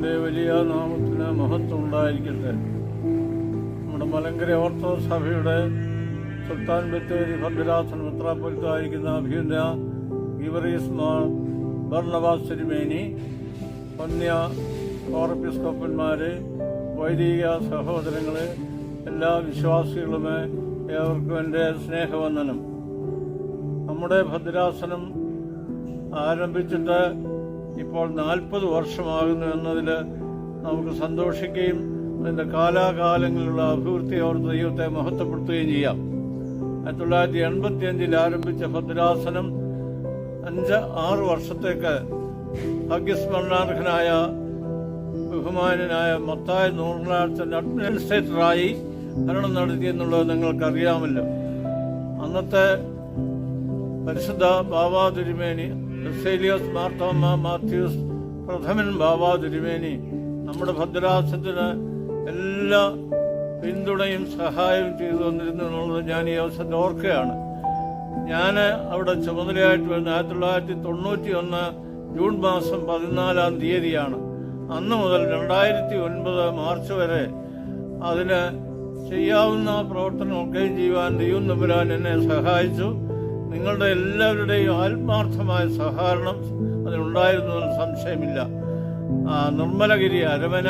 ദൈവത്തിൻ്റെ വലിയ നാമത്തിന് മഹത്വം ഉണ്ടായിരിക്കട്ടെ. നമ്മുടെ മലങ്കര ഓർത്തഡോക്സ് സഭയുടെ സുൽത്താൻ ബത്തേരി ഭദ്രാസന മെത്രാപ്പൊലീത്തായിരിക്കുന്ന അഭിനന്ദ ഗീവറീസ് മാർ ബർണബാസ് തിരുമേനി, വന്യ ഓർപ്പിസ്കോപ്പന്മാരെ, വൈദിക സഹോദരങ്ങളെ, എല്ലാ വിശ്വാസികളുമേ, ഏവർക്കും എൻ്റെ സ്നേഹവന്ദനം. നമ്മുടെ ഭദ്രാസനം ആരംഭിച്ചിട്ട് ഇപ്പോൾ 40 വർഷമാകുന്നു എന്നതിൽ നമുക്ക് സന്തോഷിക്കുകയും അതിൻ്റെ കാലാകാലങ്ങളിലുള്ള അഭിവൃദ്ധി ഓർത്ത് ദൈവത്തെ മഹത്വപ്പെടുത്തുകയും ചെയ്യാം. 1985 ആരംഭിച്ച ഭദ്രാസനം 5-6 വർഷത്തേക്ക് ഭാഗ്യസ്മരണാർഹനായ ബഹുമാനനായ മത്തായി നൂറിനാഴ്ച അഡ്മിനിസ്ട്രേറ്ററായി ഭരണം നടത്തിയെന്നുള്ളത് നിങ്ങൾക്കറിയാമല്ലോ. അന്നത്തെ പരിശുദ്ധ ബാബാ തിരുമേനി ബസേലിയോസ് മാർത്തോമ മാത്യൂസ് പ്രഥമൻ ബാബാ തിരുമേനി നമ്മുടെ ഭദ്രാസനത്തിന് എല്ലാ പിന്തുണയും സഹായവും ചെയ്തു വന്നിരുന്നു എന്നുള്ളത് ഞാൻ ഈ അവസരത്തിൽ ഓർക്കുകയാണ്. ഞാൻ അവിടെ ചുമതലയായിട്ട് വരുന്ന 1991 ജൂൺ മാസം 14-ാം തീയതിയാണ്. അന്ന് മുതൽ 2009 മാർച്ച് വരെ അതിന് ചെയ്യാവുന്ന പ്രവർത്തനമൊക്കെയും ചെയ്യുവാൻ ദൈവം തമ്പുരാൻ എന്നെ സഹായിച്ചു. നിങ്ങളുടെ എല്ലാവരുടെയും ആത്മാർത്ഥമായ സഹകരണം അതിനുണ്ടായിരുന്നതിന് സംശയമില്ല. നിർമ്മലഗിരി അരമന,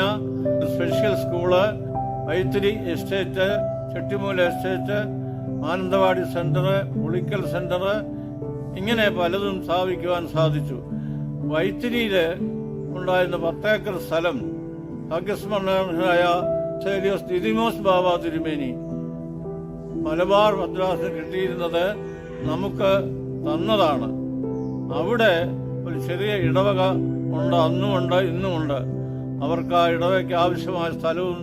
special school, Vythiri estate, Chettimoola estate, Mananthavady centre, Pulickal centre, ഇങ്ങനെ പലതും സ്ഥാപിക്കുവാൻ സാധിച്ചു. വൈത്തിരിയിൽ ഉണ്ടായിരുന്ന 10 ഏക്കർ സ്ഥലം ഭാഗ്യസ്മരണായ സേലിയോസ് ദിദിമോസ് ബാബാ തിരുമേനി മലബാർ ഭദ്രാസനം കിട്ടിയിരുന്നത് നമുക്ക് തന്നതാണ്. അവിടെ ഒരു ചെറിയ ഇടവക ഉണ്ട്, അന്നുമുണ്ട് ഇന്നുമുണ്ട്. അവർക്ക് ആ ഇടവയ്ക്ക് ആവശ്യമായ സ്ഥലവും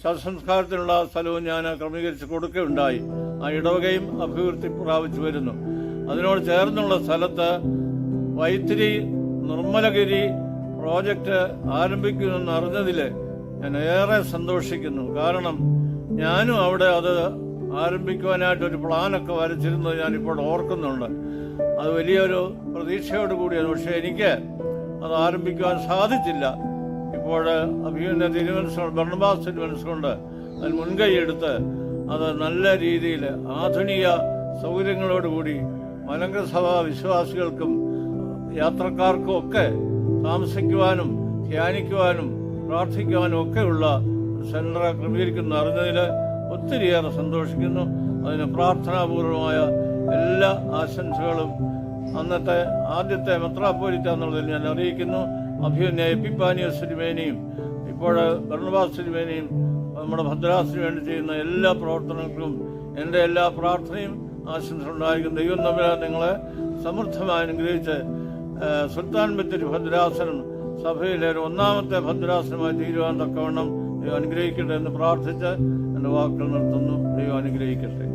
ശവസംസ്കാരത്തിനുള്ള സ്ഥലവും ഞാൻ ക്രമീകരിച്ച് കൊടുക്കുകയുണ്ടായി. ആ ഇടവകയും അഭിവൃദ്ധി പ്രാപിച്ചു വരുന്നു. അതിനോട് ചേർന്നുള്ള സ്ഥലത്ത് വൈത്തിരി നിർമ്മലഗിരി പ്രോജക്റ്റ് ആരംഭിക്കുമെന്ന് അറിഞ്ഞതിൽ ഞാൻ ഏറെ സന്തോഷിക്കുന്നു. കാരണം ഞാനും അവിടെ അത് ആരംഭിക്കുവാനായിട്ടൊരു പ്ലാനൊക്കെ വരച്ചിരുന്നത് ഞാനിപ്പോൾ ഓർക്കുന്നുണ്ട്. അത് വലിയൊരു പ്രതീക്ഷയോട് കൂടിയാണ്. പക്ഷെ എനിക്ക് അത് ആരംഭിക്കുവാൻ സാധിച്ചില്ല. ഇപ്പോൾ അഭിനന്ദ തിരുമനസ്സുകൊണ്ട് ബർണബാസ് തിരുമനസ്സുകൊണ്ട് അതിന് മുൻകൈയെടുത്ത് അത് നല്ല രീതിയിൽ ആധുനിക സൗകര്യങ്ങളോടുകൂടി മലങ്കര സഭാ വിശ്വാസികൾക്കും യാത്രക്കാർക്കും ഒക്കെ താമസിക്കുവാനും ധ്യാനിക്കുവാനും പ്രാർത്ഥിക്കുവാനും ഒക്കെയുള്ള സെന്റർ ക്രമീകരിക്കുന്ന അറിഞ്ഞതിൽ ഒത്തിരിയേറെ സന്തോഷിക്കുന്നു. അതിന് പ്രാർത്ഥനാപൂർവമായ എല്ലാ ആശംസകളും അന്നത്തെ ആദ്യത്തെ മെത്രാപ്പൊലീത്ത എന്നുള്ളതിൽ ഞാൻ അറിയിക്കുന്നു. അഭിനന്ദ എപ്പിപ്പാനിയോസ് തിരുമേനിയും ഇപ്പോൾ ബർണബാസ് തിരുമേനിയും നമ്മുടെ ഭദ്രാസനത്തിന് വേണ്ടി ചെയ്യുന്ന എല്ലാ പ്രവർത്തനങ്ങൾക്കും എൻ്റെ എല്ലാ പ്രാർത്ഥനയും ആശംസ ഉണ്ടായിരിക്കും. ദൈവം തമ്പുരാൻ നിങ്ങളെ സമൃദ്ധമായി അനുഗ്രഹിച്ച് സുൽത്താൻ ബത്തേരി ഭദ്രാസനം സഭയിലെ ഒരു 1ാമത്തെ ഭദ്രാസനമായി തീരുവാൻ തക്കവണ്ണം ദൈവം അനുഗ്രഹിക്കട്ടെ എന്ന് പ്രാർത്ഥിച്ച് എൻ്റെ വാക്കുകൾ നിർത്തുന്നു. ദൈവം അനുഗ്രഹിക്കട്ടെ.